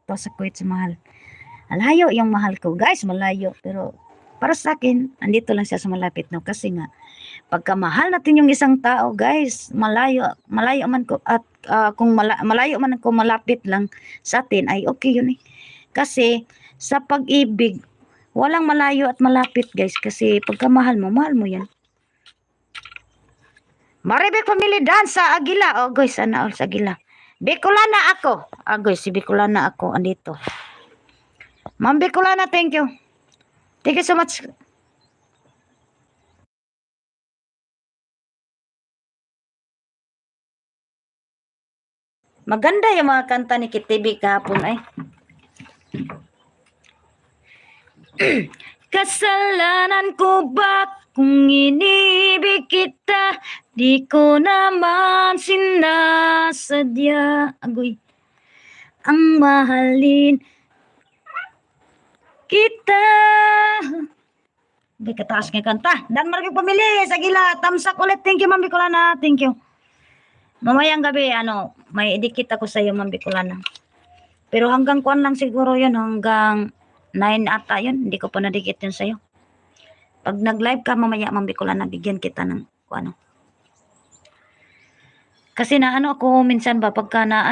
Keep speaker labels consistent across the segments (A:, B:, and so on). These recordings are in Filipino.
A: sakto sa Kuwait sa mahal. Malayo yung mahal ko, guys, malayo. Pero para sa akin, andito lang siya sa malapit, no? Kasi nga, pagka mahal natin yung isang tao, guys, malayo man ko, at kung malayo man ko, malapit lang sa atin, ay okay yun eh. Kasi, sa pag-ibig, walang malayo at malapit, guys. Kasi, pagka mahal mo yan. Maribek Family Dance sa Agila. Oh, guys, sana all sa Agila. Bicolana ako. Guys, si Bicolana ako, andito. Ma'am Bicolana, thank you. Thank you so much. Maganda yung mga kanta ni Kitibi kahapon ay. Kasalanan ko ba kung inibig kita? Di ko naman sinasadya. Agoy. Ang mahalin kita. Di kataas nga kanta. Dan marami pamili sa Gila. Tamsak ulit. Thank you, Ma'am Bicolana. Thank you. Mamayang gabi, may idikit ako sa iyo, Ma'am Bicolana. Pero hanggang kuan lang siguro yun. Hanggang 9 ata yun. Hindi ko pa nadikit yun sa iyo. Pag nag-live ka mamaya, Ma'am Bicolana, bigyan kita ng ano. Kasi na ako minsan ba pagka na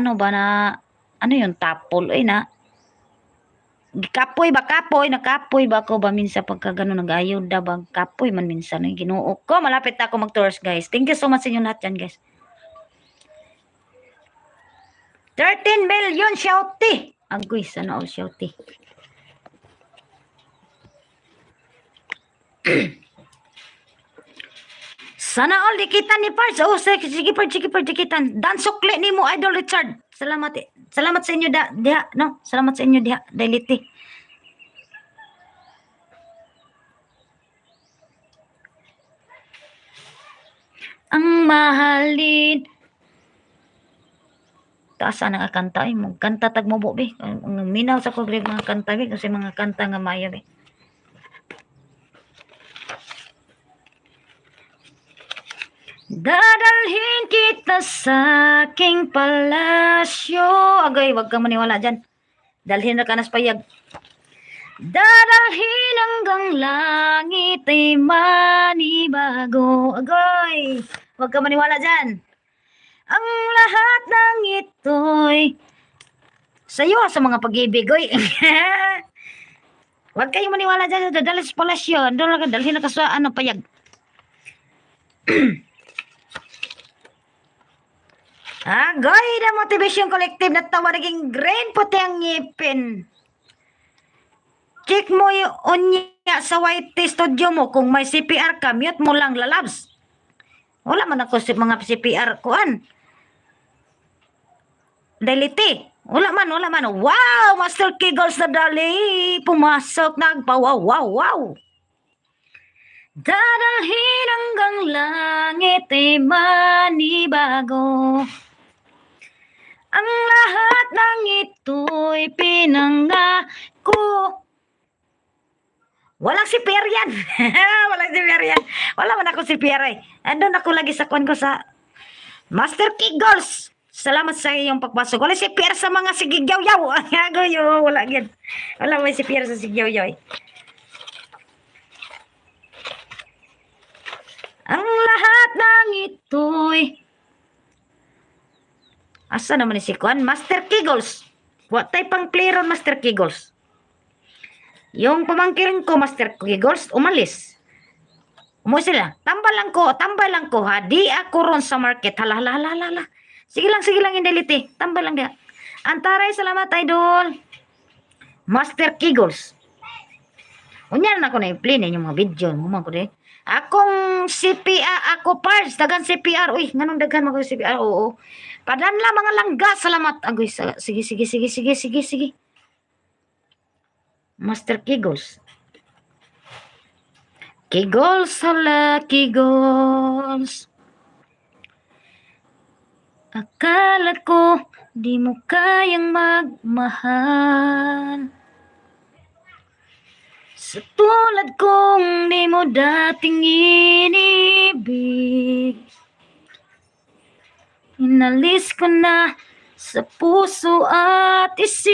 A: yun, tapol na kapoy ba ako ba minsan pagka gano'n nag-ayuda ba kapoy man minsan Ginoo ko malapit ako mag-tours, guys. Thank you so much sa inyo lahat yan, guys. 13 million shouty. Agoy, sana all shouty. Sana all dikitan ni Pards. Oh, sige Pards, dikitan. Dan sukli ni mo, Idol Richard. Salamat sa inyo diha, no? Salamat sa inyo diha, Dailiti. Ang mahalin. Taasa na kanta ay mo kanta tag mo be. Ang minaw sa ko mga kanta be kasi mga kanta nga maya be. Dadalhin kita sa aking palasyo. Agay, wag kang maniwala dyan. Dalhin na ka nas payag. Dadalhin hanggang langit ay manibago. Agay, wag kang maniwala dyan. Ang lahat ng ito'y sa'yo sa mga pag-ibig. Wag kayong maniwala dyan. Dadalhin sa palasyo. Dalhin na ka sa payag. Agoy na Motivation Collective na tawa naging green puti ang ngipin. Check mo yung unya sa YT studio mo. Kung may CPR ka, mute mo lang, lalabs. Wala man ako mga CPR kuan. Delete. Wala man. Wow! Master Kegels na dali. Pumasok, wow. Dadalhin hanggang langit ay manibago. Ang lahat ng ito'y pinangako. Walang CPR yan. Walang CPR yan. Wala man ako CPR eh. Andun ako lagi sa kuan ko sa Master Kegels. Salamat sa iyong pagpasok. Wala CPR sa mga sigigyaw-yaw. Wala yan. Wala may CPR sa sigigyaw-yaw eh. Ang lahat ng ito'y asa naman si Kuan? Master Kegels. What type pang player on Master Kegels? Yung pamangkin ko, Master Kegels, umalis. Umuwi sila. Tambay lang ko ha. Di ako ron sa market. Hala. Sige lang, indelite. Tambay lang dia. Antaray, salamat, Idol. Master Kegels. Unya na ako na i-play na yung mga video. Mumang ko de. Akong CPR, ako Pards, dagan CPR. Uy, nganong dagan mag CPR? Oo. Padanla mga langga, salamat. Agoy, sige. Master Kegels. Kegels, hala, Kegels. Akala ko, di mo kayang magmahal. Sa tulad kong di mo dating inibig. Inalis ko na sa puso at isip.